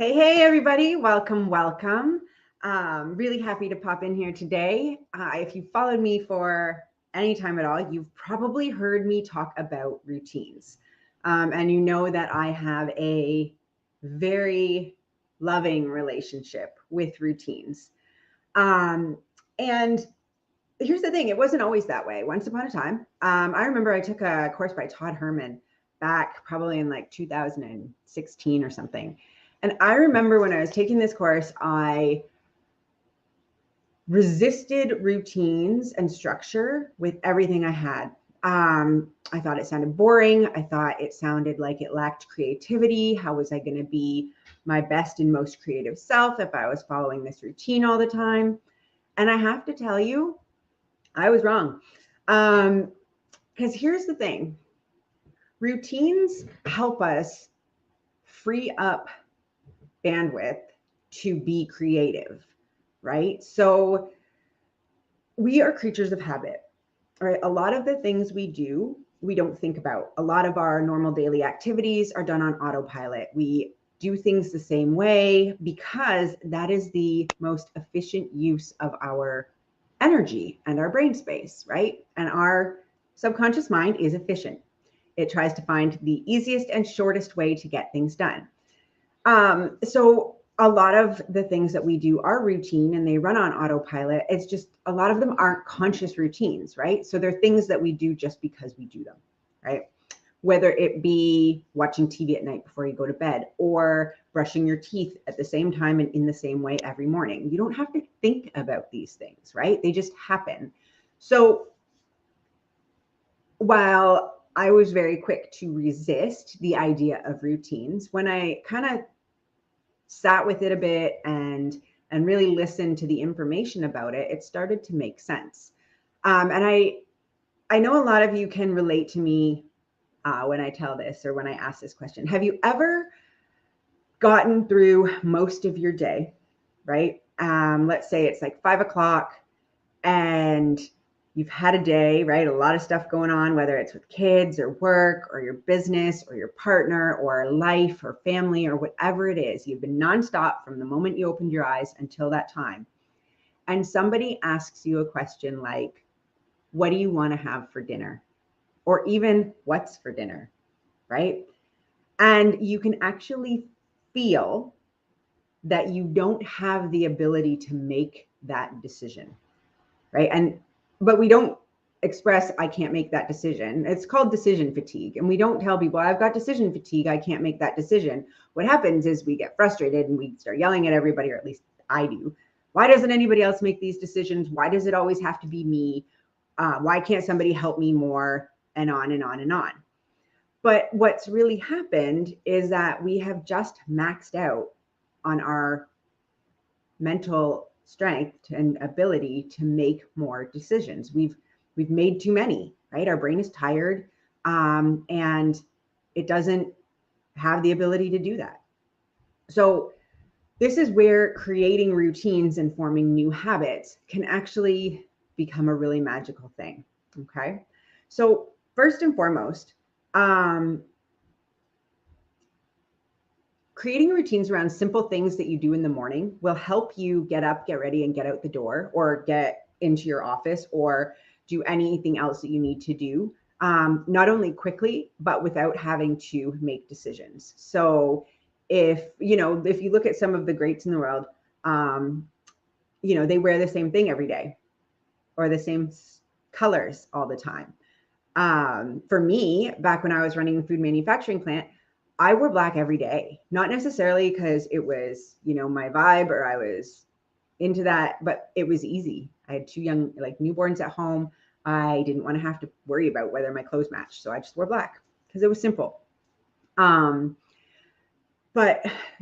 Hey, everybody. Welcome. Really happy to pop in here today. If you followed me for any time at all, you've probably heard me talk about routines. And you know that I have a very loving relationship with routines. Um, and here's the thing, it wasn't always that way. Once upon a time, I remember I took a course by Todd Herman back probably in like 2016 or something. And I remember when I was taking this course, I resisted routines and structure with everything I had. I thought it sounded boring. I thought it sounded like it lacked creativity. How was I going to be my best and most creative self if I was following this routine all the time? And I have to tell you, I was wrong. Because here's the thing, routines help us free up bandwidth to be creative, right? So we are creatures of habit, right? A lot of the things we do, we don't think about. A lot of our normal daily activities are done on autopilot. We do things the same way because that is the most efficient use of our energy and our brain space, right? And our subconscious mind is efficient. It tries to find the easiest and shortest way to get things done. So a lot of the things that we do are routine and they run on autopilot. It's just a lot of them aren't conscious routines, right? So they're things that we do just because we do them, right? Whether it be watching TV at night before you go to bed or brushing your teeth at the same time and in the same way every morning. You don't have to think about these things, right? They just happen. So while I was very quick to resist the idea of routines, when I kind of sat with it a bit and really listened to the information about it, it started to make sense. And I know a lot of you can relate to me when I tell this or when I ask this question. Have you ever gotten through most of your day, right? Let's say it's like 5 o'clock and you've had a day, right? A lot of stuff going on, whether it's with kids or work or your business or your partner or life or family or whatever it is. You've been nonstop from the moment you opened your eyes until that time. And somebody asks you a question like, what do you want to have for dinner? Or even, what's for dinner, right? And you can actually feel that you don't have the ability to make that decision, right? But we don't express I can't make that decision. It's called decision fatigue. And we don't tell people I've got decision fatigue, I can't make that decision. What happens is we get frustrated and we start yelling at everybody, or at least I do. Why doesn't anybody else make these decisions? Why does it always have to be me? Why can't somebody help me more? And on and on and on. But what's really happened is that we have just maxed out on our mental strength and ability to make more decisions. We've made too many, right? Our brain is tired, and it doesn't have the ability to do that. So this is where creating routines and forming new habits can actually become a really magical thing. Okay, so first and foremost, creating routines around simple things that you do in the morning will help you get up, get ready, and get out the door or get into your office or do anything else that you need to do, not only quickly, but without having to make decisions. So if you look at some of the greats in the world, they wear the same thing every day or the same colors all the time. For me, back when I was running a food manufacturing plant, I wore black every day, not necessarily because it was, my vibe or I was into that, but it was easy. I had two young, like newborns at home. I didn't want to have to worry about whether my clothes matched. So I just wore black because it was simple. But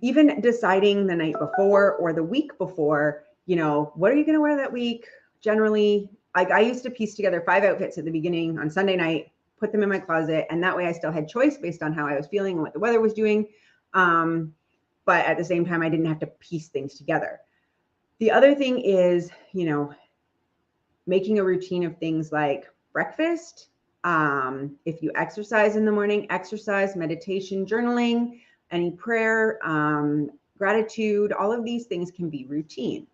even deciding the night before or the week before, what are you going to wear that week? Generally, like I used to piece together 5 outfits at the beginning on Sunday night, put them in my closet. And that way I still had choice based on how I was feeling and what the weather was doing. But at the same time, I didn't have to piece things together. The other thing is, making a routine of things like breakfast. If you exercise in the morning, exercise, meditation, journaling, any prayer, gratitude, all of these things can be routine.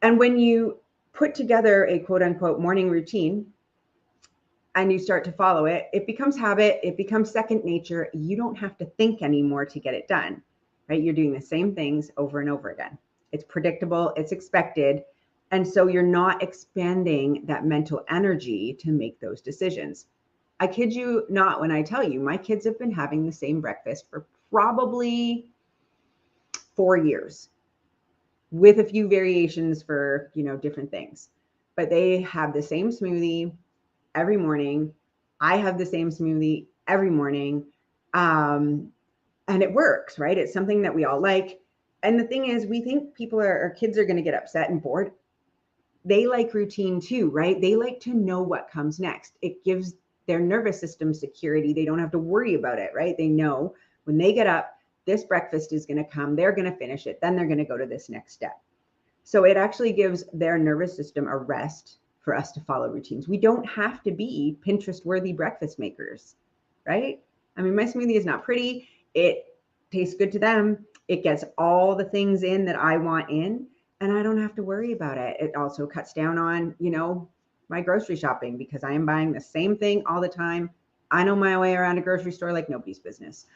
And when you put together a quote unquote morning routine and you start to follow it, it becomes habit, it becomes second nature. You don't have to think anymore to get it done, right? You're doing the same things over and over again. It's predictable, it's expected. And so you're not expanding that mental energy to make those decisions. I kid you not when I tell you, my kids have been having the same breakfast for probably 4 years with a few variations for, different things. But they have the same smoothie every morning. I have the same smoothie every morning. And it works, right? It's something that we all like. And the thing is, we think our kids are going to get upset and bored. They like routine too, right? They like to know what comes next. It gives their nervous system security. They don't have to worry about it, right? They know when they get up, this breakfast is going to come, they're going to finish it, then they're going to go to this next step. So it actually gives their nervous system a rest for us to follow routines. We don't have to be Pinterest-worthy breakfast makers, right? I mean, my smoothie is not pretty. It tastes good to them. It gets all the things in that I want in, and I don't have to worry about it. It also cuts down on, my grocery shopping because I am buying the same thing all the time. I know my way around a grocery store like nobody's business.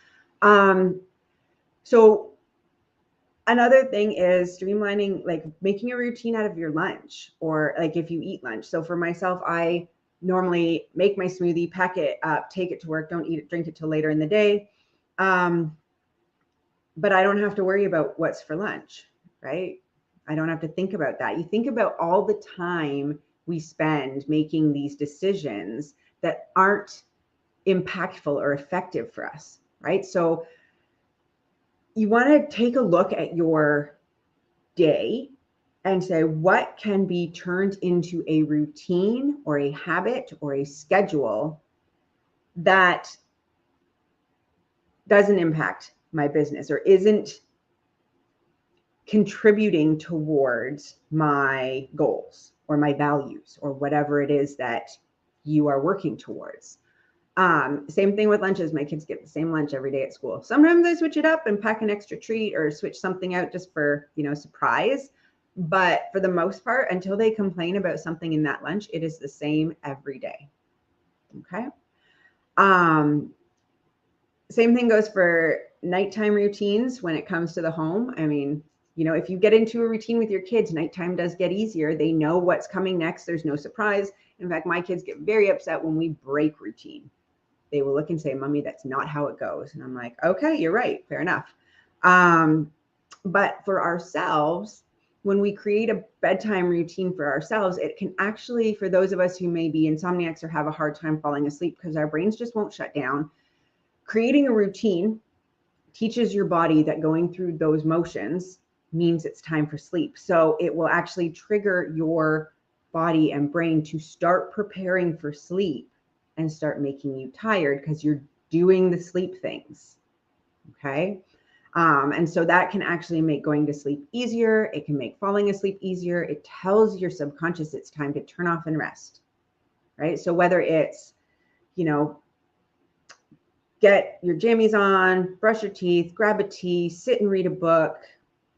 So another thing is streamlining, like making a routine out of your lunch, or like if you eat lunch. So for myself, I normally make my smoothie, pack it up, take it to work, don't eat it, drink it till later in the day. But I don't have to worry about what's for lunch, right? I don't have to think about that. You think about all the time we spend making these decisions that aren't impactful or effective for us, right? So you want to take a look at your day and say, what can be turned into a routine or a habit or a schedule that doesn't impact my business or isn't contributing towards my goals or my values or whatever it is that you are working towards. Same thing with lunches. My kids get the same lunch every day at school. Sometimes I switch it up and pack an extra treat or switch something out just for, surprise. But for the most part, until they complain about something in that lunch, it is the same every day. Okay. Same thing goes for nighttime routines when it comes to the home. I mean, if you get into a routine with your kids, nighttime does get easier. They know what's coming next. There's no surprise. In fact, my kids get very upset when we break routine. They will look and say, Mommy, that's not how it goes. And I'm like, okay, you're right. Fair enough. But for ourselves, when we create a bedtime routine for ourselves, it can actually, for those of us who may be insomniacs or have a hard time falling asleep because our brains just won't shut down, creating a routine teaches your body that going through those motions means it's time for sleep. So it will actually trigger your body and brain to start preparing for sleep and start making you tired because you're doing the sleep things. Okay. And so that can actually make going to sleep easier. It can make falling asleep easier. It tells your subconscious it's time to turn off and rest. Right. So whether it's, get your jammies on, brush your teeth, grab a tea, sit and read a book,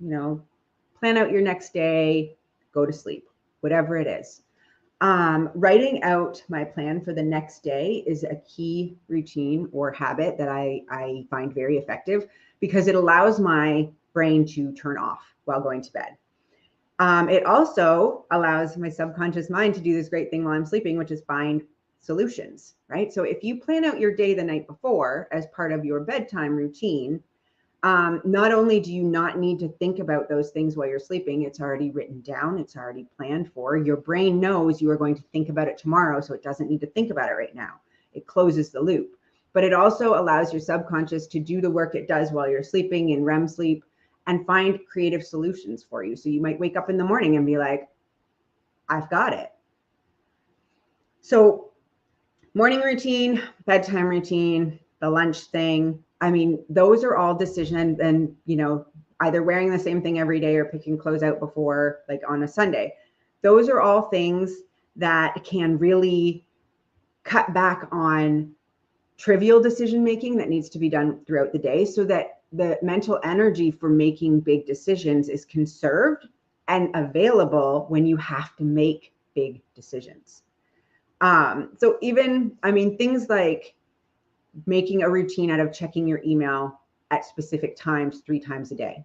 plan out your next day, go to sleep, whatever it is. Writing out my plan for the next day is a key routine or habit that I find very effective because it allows my brain to turn off while going to bed. It also allows my subconscious mind to do this great thing while I'm sleeping, which is find solutions, right? So if you plan out your day the night before as part of your bedtime routine, not only do you not need to think about those things while you're sleeping, it's already written down, it's already planned for. Your brain knows you are going to think about it tomorrow, so it doesn't need to think about it right now. It closes the loop. But it also allows your subconscious to do the work it does while you're sleeping in REM sleep and find creative solutions for you. So you might wake up in the morning and be like, I've got it. So morning routine, bedtime routine, the lunch thing. I mean, those are all decisions and, either wearing the same thing every day or picking clothes out before, like on a Sunday. Those are all things that can really cut back on trivial decision making that needs to be done throughout the day so that the mental energy for making big decisions is conserved and available when you have to make big decisions. So even, I mean, things like making a routine out of checking your email at specific times 3 times a day.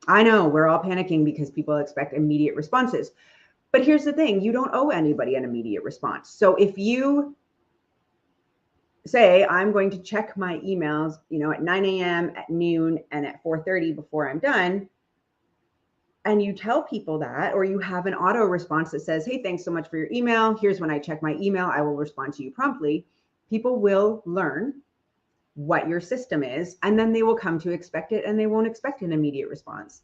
I know we're all panicking because people expect immediate responses. But here's the thing, you don't owe anybody an immediate response. So if you say, I'm going to check my emails, at 9 a.m., at noon, and at 4:30 before I'm done, and you tell people that, or you have an auto response that says, hey, thanks so much for your email. Here's when I check my email. I will respond to you promptly. People will learn what your system is, and then they will come to expect it, and they won't expect an immediate response.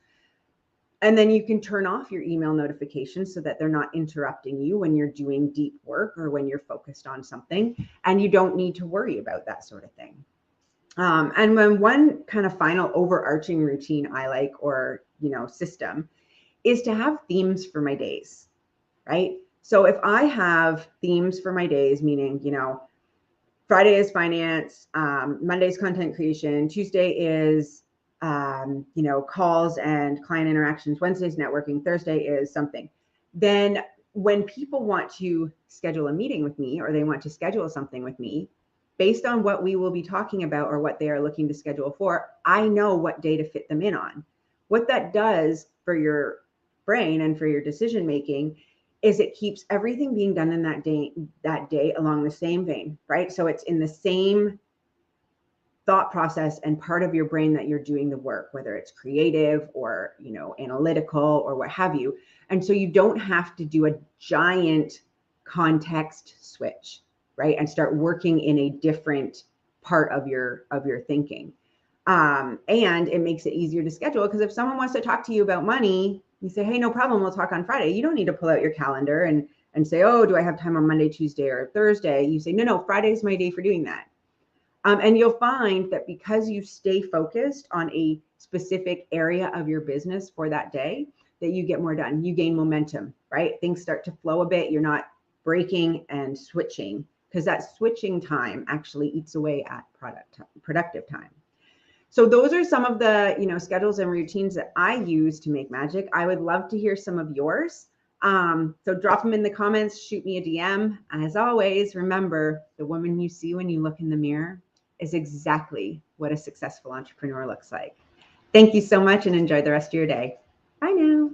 And then you can turn off your email notifications so that they're not interrupting you when you're doing deep work or when you're focused on something, and you don't need to worry about that sort of thing. And when one kind of final overarching routine I like, or, system, is to have themes for my days, right? So if I have themes for my days, meaning, Friday is finance, Monday's content creation, Tuesday is, calls and client interactions, Wednesday's networking, Thursday is something. Then when people want to schedule a meeting with me, or they want to schedule something with me, based on what we will be talking about or what they are looking to schedule for, I know what day to fit them in on. What that does for your brain and for your decision making is it keeps everything being done in that day along the same vein, right? So it's in the same thought process and part of your brain that you're doing the work, whether it's creative or, analytical or what have you. And so you don't have to do a giant context switch, right? And start working in a different part of your thinking. And it makes it easier to schedule, because if someone wants to talk to you about money, you say, hey, no problem, we'll talk on Friday. You don't need to pull out your calendar and say, oh, do I have time on Monday, Tuesday, or Thursday? You say, no, Friday's my day for doing that. And you'll find that because you stay focused on a specific area of your business for that day, that you get more done. You gain momentum, right? Things start to flow a bit. You're not breaking and switching, because that switching time actually eats away at productive time. So those are some of the, schedules and routines that I use to make magic. I would love to hear some of yours. So drop them in the comments, shoot me a DM. As always, remember, the woman you see when you look in the mirror is exactly what a successful entrepreneur looks like. Thank you so much, and enjoy the rest of your day. Bye now.